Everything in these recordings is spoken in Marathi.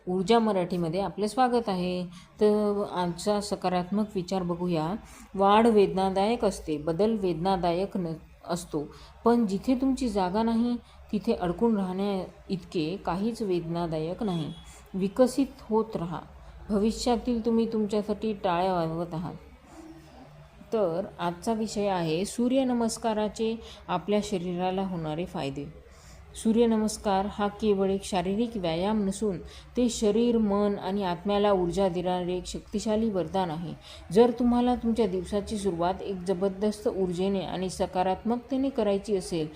ऊर्जा मराठीमध्ये आपले स्वागत आहे। तर आजचा सकारात्मक विचार बघूया। वाढ वेदनादायक असते, बदल वेदनादायक असतो, पण जिथे तुमची जागा नाही तिथे अडकून राहण्या इतके काहीच वेदनादायक नाही। विकसित होत राहा, भविष्यातील तुम्ही तुमच्यासाठी टाळ्या वाजवत आहात। तर आजचा विषय आहे सूर्यनमस्काराचे आपल्या शरीराला होणारे फायदे। सूर्यनमस्कार हा केवळ एक शारीरिक व्यायाम नसून ते शरीर, मन आणि आत्म्याला ऊर्जा देणारे एक शक्तिशाली वरदान आहे। जर तुम्हाला तुमच्या दिवसाची सुरुवात एक जबरदस्त ऊर्जेने आणि सकारात्मकतेने करायची असेल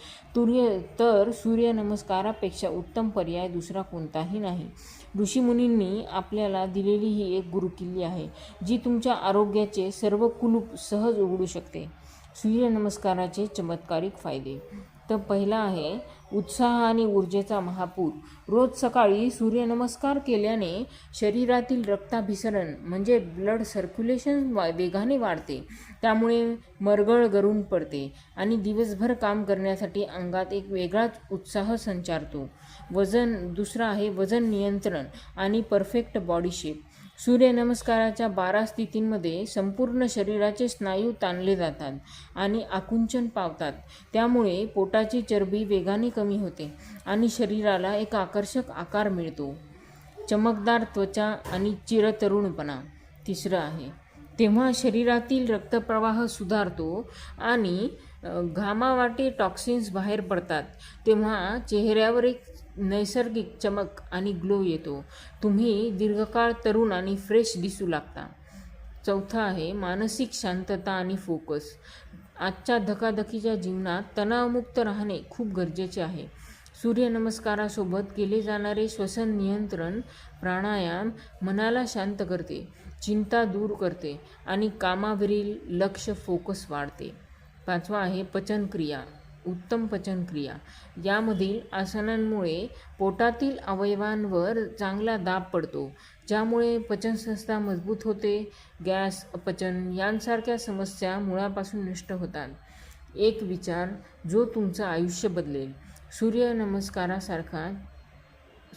तर सूर्यनमस्कारापेक्षा उत्तम पर्याय दुसरा कोणताही नाही। ऋषीमुनींनी आपल्याला दिलेली ही एक गुरुकिल्ली आहे, जी तुमच्या आरोग्याचे सर्व कुलूप सहज उघडू शकते। सूर्यनमस्काराचे चमत्कारिक फायदे। तर पहिला आहे उत्साह आणि ऊर्जेचा महापूर। रोज सकाळी सूर्यनमस्कार केल्याने शरीरातील रक्ताभिसरण म्हणजे ब्लड सर्क्युलेशन वेगाने वाढते, त्यामुळे मरगळ गळून पडते आणि दिवसभर काम करण्यासाठी अंगात एक वेगळाच उत्साह संचारतो। दुसरा आहे वजन नियंत्रण आणि परफेक्ट बॉडी शेप। सूर्यनमस्काराच्या 12 स्थितींमध्ये संपूर्ण शरीराचे स्नायू ताणले जातात आणि आकुंचन पावतात, त्यामुळे पोटाची चरबी वेगाने कमी होते आणि शरीराला एक आकर्षक आकार मिळतो। चमकदार त्वचा आणि चिरतरुणपणा। तिसरं आहे तेव्हा शरीरातील रक्तप्रवाह सुधारतो आणि घामावाटे टॉक्सिन्स बाहेर पडतात, तेव्हा चेहऱ्यावर एक नैसर्गिक चमक आणि ग्लो येतो। तुम्ही दीर्घकाळ तरुण आणि फ्रेश दिसू लागता। चौथा आहे मानसिक शांतता आणि फोकस। आजच्या धकाधकीच्या जीवनात तणावमुक्त राहणे खूप गरजेचे आहे। सूर्यनमस्कारासोबत केले जाणारे श्वसन नियंत्रण प्राणायाम मनाला शांत करते, चिंता दूर करते आणि कामावरील लक्ष फोकस वाढते। पाचवा आहे पचनक्रिया, उत्तम पचनक्रिया। यामधील आसनांमुळे पोटातील अवयवांवर चांगला दाब पडतो, ज्यामुळे पचनसंस्था मजबूत होते। गॅस, अपचन यांसारख्या समस्या मुळापासून नष्ट होतात। एक विचार जो तुमचं आयुष्य बदलेल।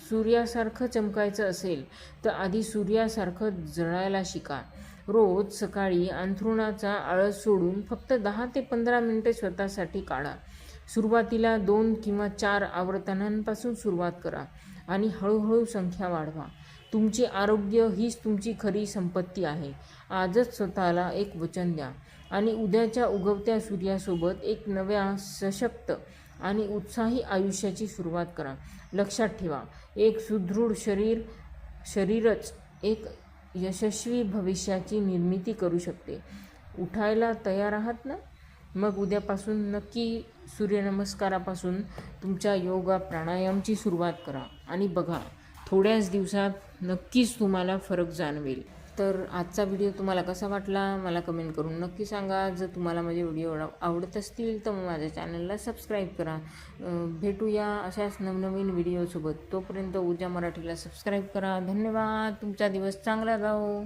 सूर्यासारखं चमकायचं असेल तर आधी सूर्यासारखं जळायला शिका। रोज सकाळी अंथरुणाचा आळस सोडून फक्त 10 ते 15 मिनिटे स्वतःसाठी काढा। सुरुवातीला 2 किंवा 4 आवर्तनांपासून सुरुवात करा आणि हळूहळू संख्या वाढवा। तुमचे आरोग्य हीच तुमची खरी संपत्ती आहे। आजच स्वतःला एक वचन द्या आणि उद्याच्या उगवत्या सूर्यासोबत एक नव्या, सशक्त आणि उत्साही आयुष्याची सुरुवात करा। लक्षात ठेवा, एक सुदृढ शरीरच एक यशस्वी भविष्याची निर्मिती करू शकते। उठायला तयार आहात ना? मग उद्यापासून नक्की सूर्यनमस्कारापासून तुमच्या योगा प्राणायामची सुरुवात करा आणि बघा, थोड्याच दिवसात नक्कीच तुम्हाला फरक जाणवेल। तर आजचा व्हिडिओ तुम्हाला कसा वाटला मला कमेंट करून नक्की सांगा। जर तुम्हाला माझे व्हिडिओ आवडत असतील तर माझ्या चॅनलला सबस्क्राईब करा। भेटूया अशाच नवनवीन व्हिडिओसोबत। तोपर्यंत ऊर्जा मराठीला सबस्क्राईब करा। धन्यवाद। तुमचा दिवस चांगला जाओ।